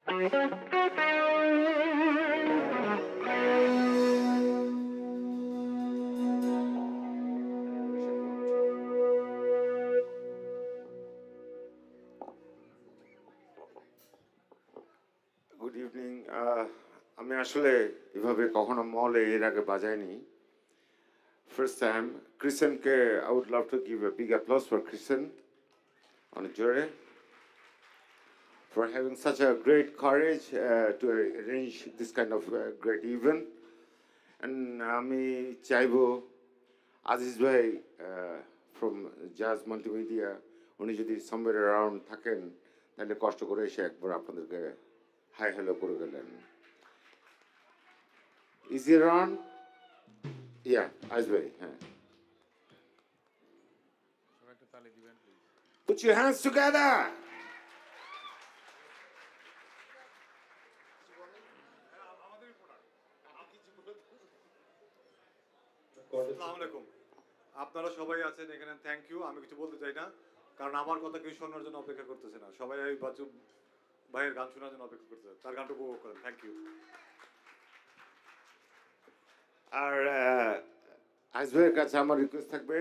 Good evening. আমি আসলে এভাবে কখনো মলে এর আগে বাজাইনি। ফার্স্ট টাইম ক্রিসেনকে I would love to give a big applause for Krisen অনেক জোরে for having such a great courage to arrange this kind of great event. And আমি চাইবো আজিজ ভাই from Jazz Multimedia উনি যদি somewhere around থাকেন তাহলে কষ্ট করে এসে একবার আপনাদেরকে হাই হ্যালো করে গেলেন। Is he around? Yeah, Aziz ভাই, হ্যাঁ। Put your hands together. আসসালামু আলাইকুম। আপনারা সবাই আছেন এখানে, থ্যাংক ইউ। আমি কিছু বলতে চাই না, কারণ আমার কথা কেউ শোনার জন্য অপেক্ষা করতেছে না। সবাই এই বাচ্চু ভাইয়ের গান শোনার জন্য অপেক্ষা করতেছে, তার গানটা উপভোগ করেন। Thank you. আর আজিজ ভাইয়ের কাছে আমার রিকোয়েস্ট থাকবে,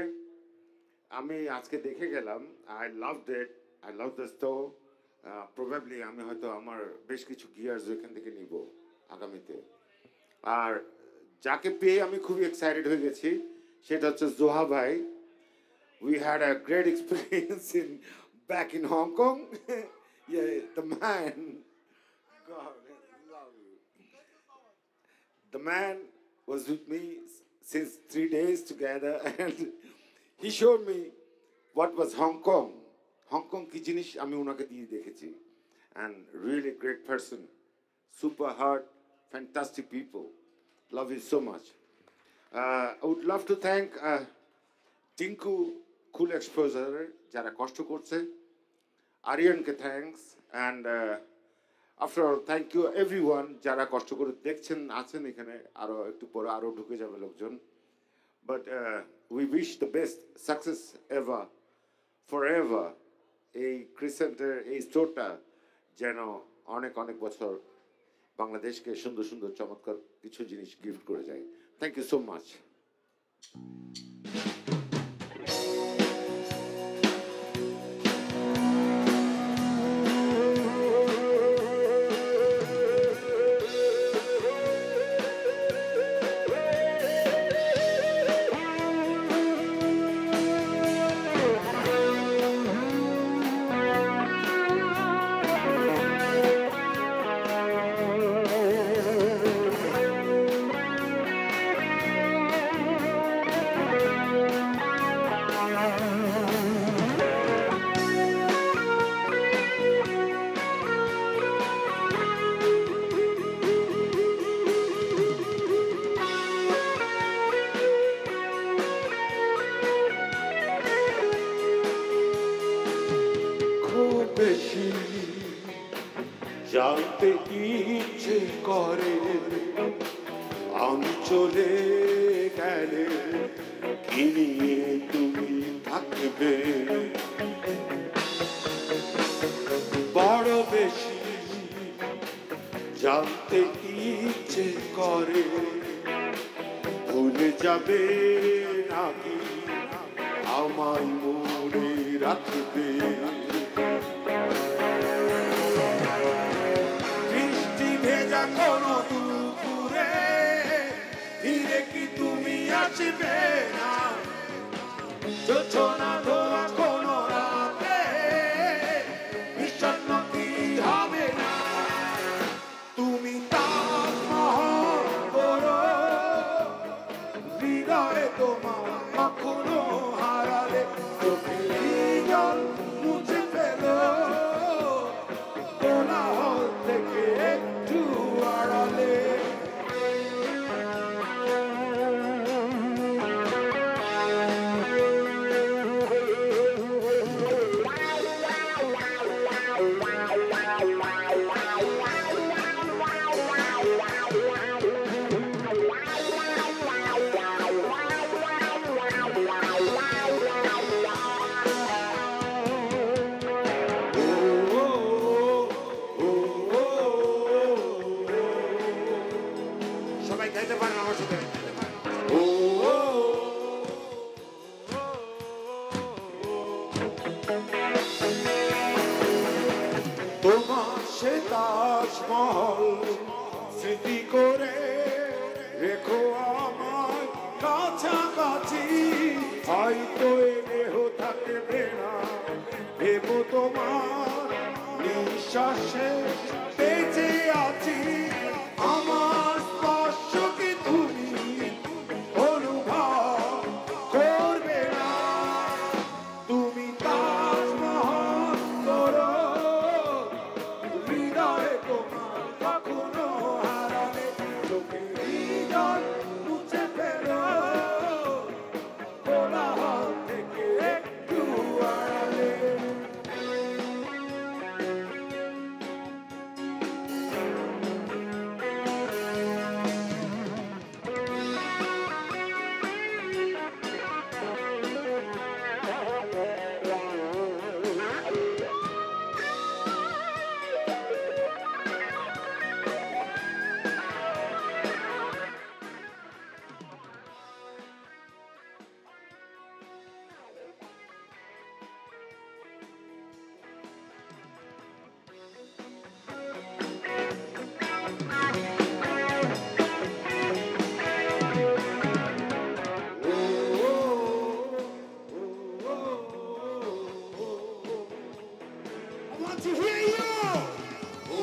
আমি আজকে দেখে গেলাম, I love the store. Probably আমি হয়তো আমার বেশ কিছু গিয়ার্স ওইখান থেকে নিব আগামীতে। আর যাকে পেয়ে আমি খুবই এক্সাইটেড হয়ে গেছি সেটা হচ্ছে জোহা ভাই। We had a great experience back in Hong Kong. Yeah, the man, God, I love you. The man was with me since 3 days together, and he showed me what was Hong Kong. Hong Kong কি জিনিস আমি ওনাকে দিয়ে দেখেছি, and really great person, super heart, fantastic people. Love you so much. I would love to thank Tinku Cool Exposure যারা কষ্ট করছে, আরিয়ানকে thanks, and after all thank you everyone যারা কষ্ট করে দেখছেন আছেন এখানে। আরও একটু পরে আরও ঢুকে যাবে লোকজন। But we wish the best success ever for ever. এই ক্রিসেন্টের এই স্টোরটা যেন অনেক অনেক বছর বাংলাদেশকে সুন্দর সুন্দর চমৎকার কিছু জিনিস গিফট করে যায়। Thank you so much. বেশি জানতে ইচ্ছে করে আমি চলে গেলে কি নিয়ে তুমি থাকবে। বড় বেশি জানতে ইচ্ছে করে ভুলে যাবে নাকি আমায় মনে রাখবে। বৃষ্টি ভেজা কোনো দুপুরে ফিরে কি তুমি আসবে না? যোছনা ধোয়া কোনো রাতে বিষণ্ণ কি হবে না? তুমি তাজমহল করো হৃদয়ে তোমার কখনো হারালে চোখে জল মুছে ফেলো কোলাহল থেকে একটু আড়ালে। সে তাজমহল স্মৃতি করে রেখো আমার কাছাকাছি হয়তো এ দেহ থাকবে না ভেবো তোমার নিঃশ্বাসে বেঁচে আছি আমার স্পর্শ কি তুমি অনুভব করবে না তুমি তাজমহল করো হৃদয়ে তোমার কখনো হারালে চোখে হৃদয় মুছে ফেলো কোলাহল থেকে একটু আড়ালে I want to hear you.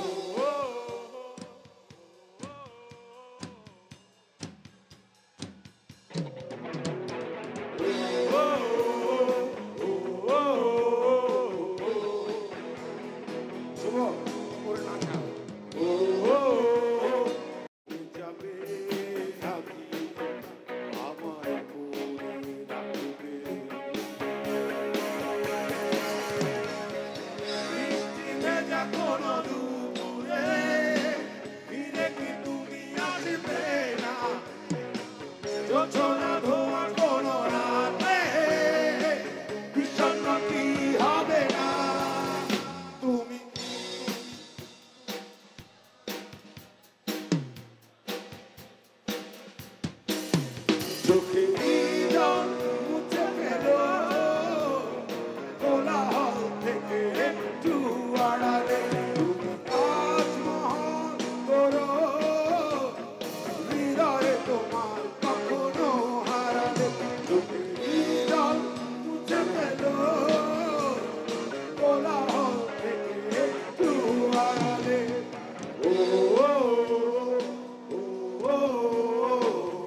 যাবে নাকি আমায় করে রাখবে বৃষ্টি ভেজা কোনো দুপুরে ফিরে কি তুমি আসবে না যোছনা ধোয়া কোনো রাতে বিষণ্ণ কি হবে না তুমি চোখে হৃদয় মুছে ফেলো কোলাহল থেকে একটু আড়ালে তুমি তাজমহল করো হৃদয়ে তোমার কখনো হারালে চোখে হৃদয় মুছে ফেলো কোলাহল থেকে একটু আড়ালে ও ও ও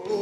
ও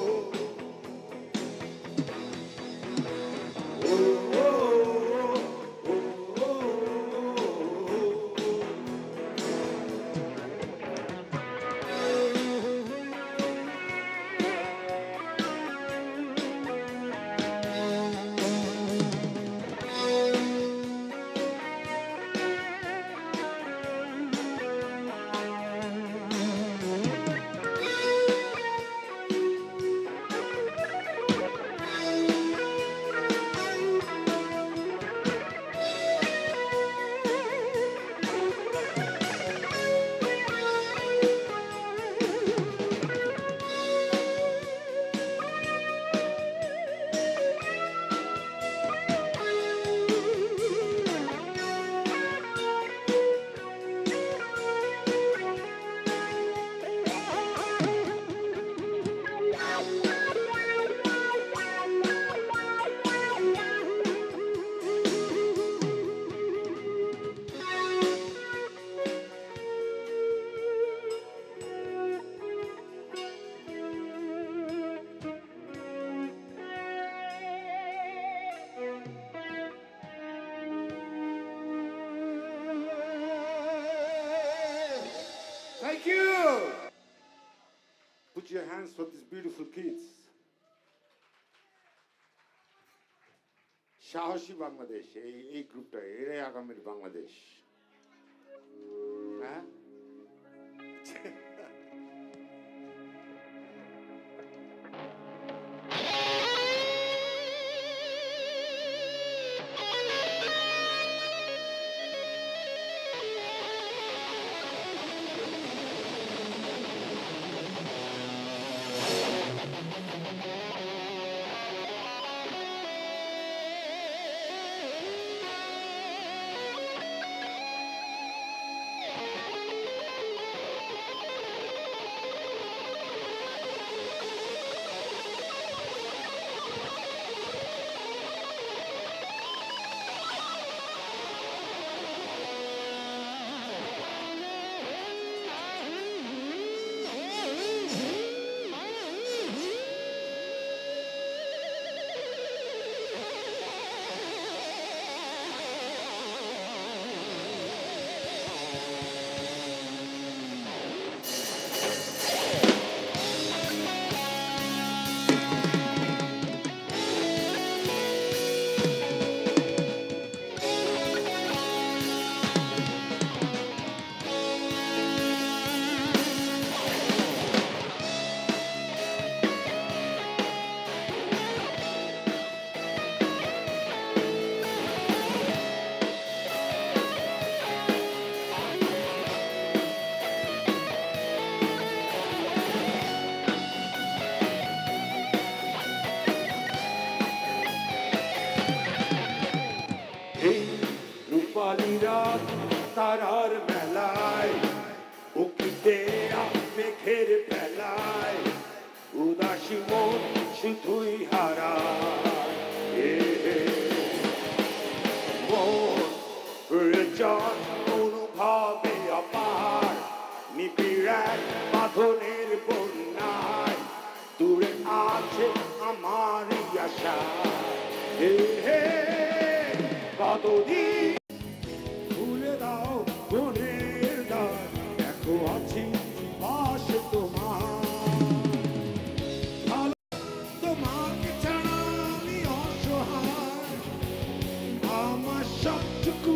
Thank you. Put your hands for these beautiful kids. সাহসী বাংলাদেশ এই গ্রুপটা এরাই আগামীর বাংলাদেশ হ্যাঁ রূপালী রাত তারার মেলায় উকিতে মেঘের বেলায় উদাসী মন শুধুই হারায় মন জন অনুভবে অপার নিবিড় এক বাঁধনের বন্যায় দূরে আছে আমারই আশা কতদিন খুলে দাও মনের দ্বার দেখো আছি পাশে তোমার তোমাকে ছাড়া আমি অসহায় আমার সবটুকু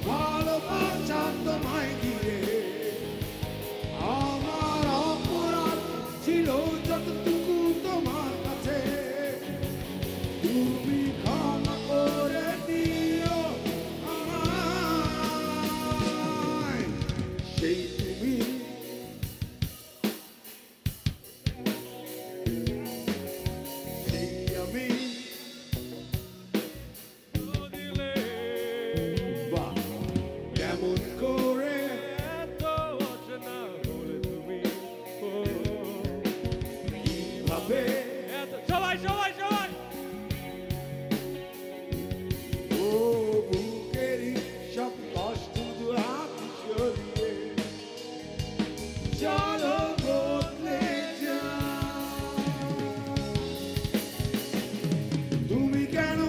ভালোবাসা তোমায় দিয়ে আমার অপরাধ ছিল যতটুকু তোমার কাছে তুমি ক্ষমা করে দিও আমায় সেই তুমি সেই আমি বাহ কেমন করে কিভাবে সবাই সবাই সবাই ও বুকেরই সব কষ্ট হাত সরিয়ে চলো বদলে যাও তুমি কেন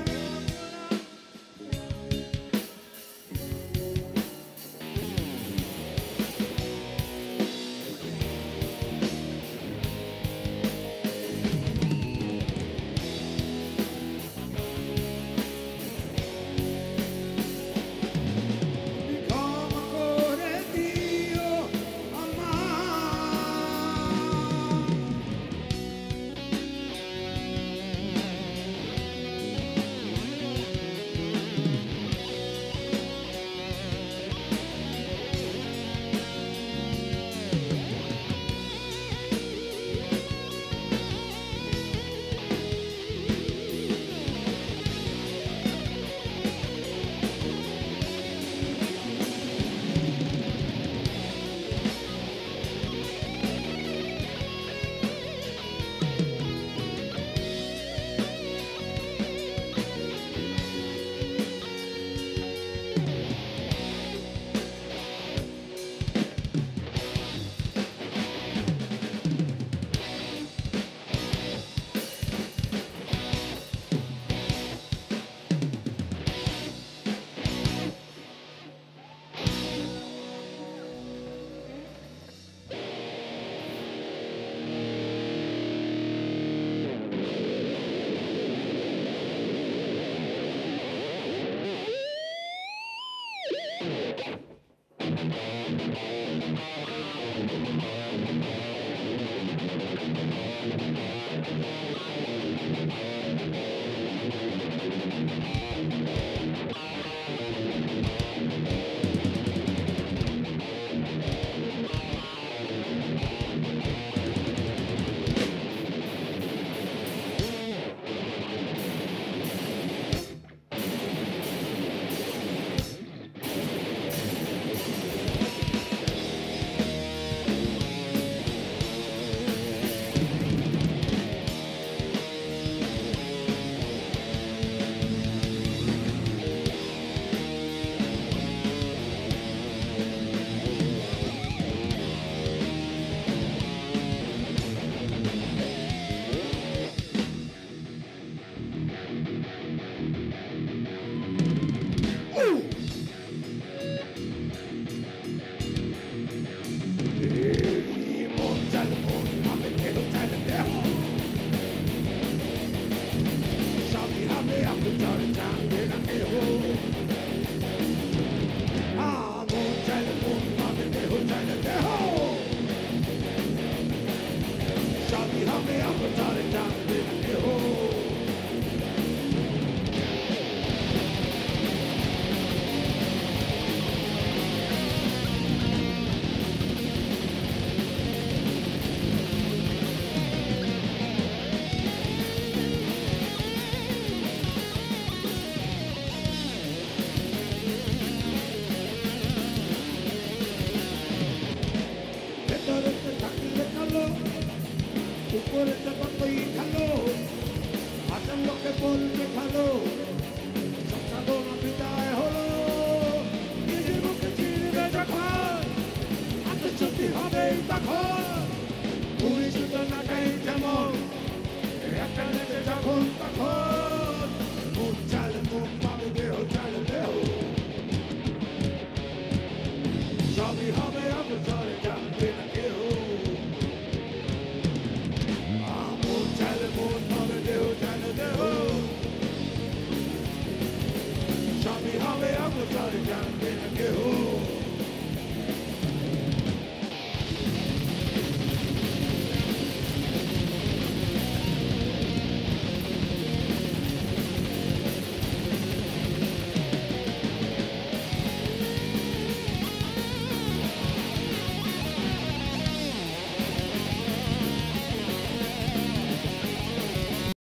ক্ষমা করে দিও আমায় বলতে ভালো সব সাধনা বিদায় হলো নিজের মুখে চিনবে যখন আত্মশক্তি হবে তখন পুরী সুতো নাকাই যেমন একটা নেচে যখন তখন মন চালে মন পাবে দেহ চালে দেহ সবই হবে অগ্রসরে জানবে না কেউ মন চালে মন পাবে দেহ চালে দেহ সবই হবে অগ্রসরে জানবে না কেউ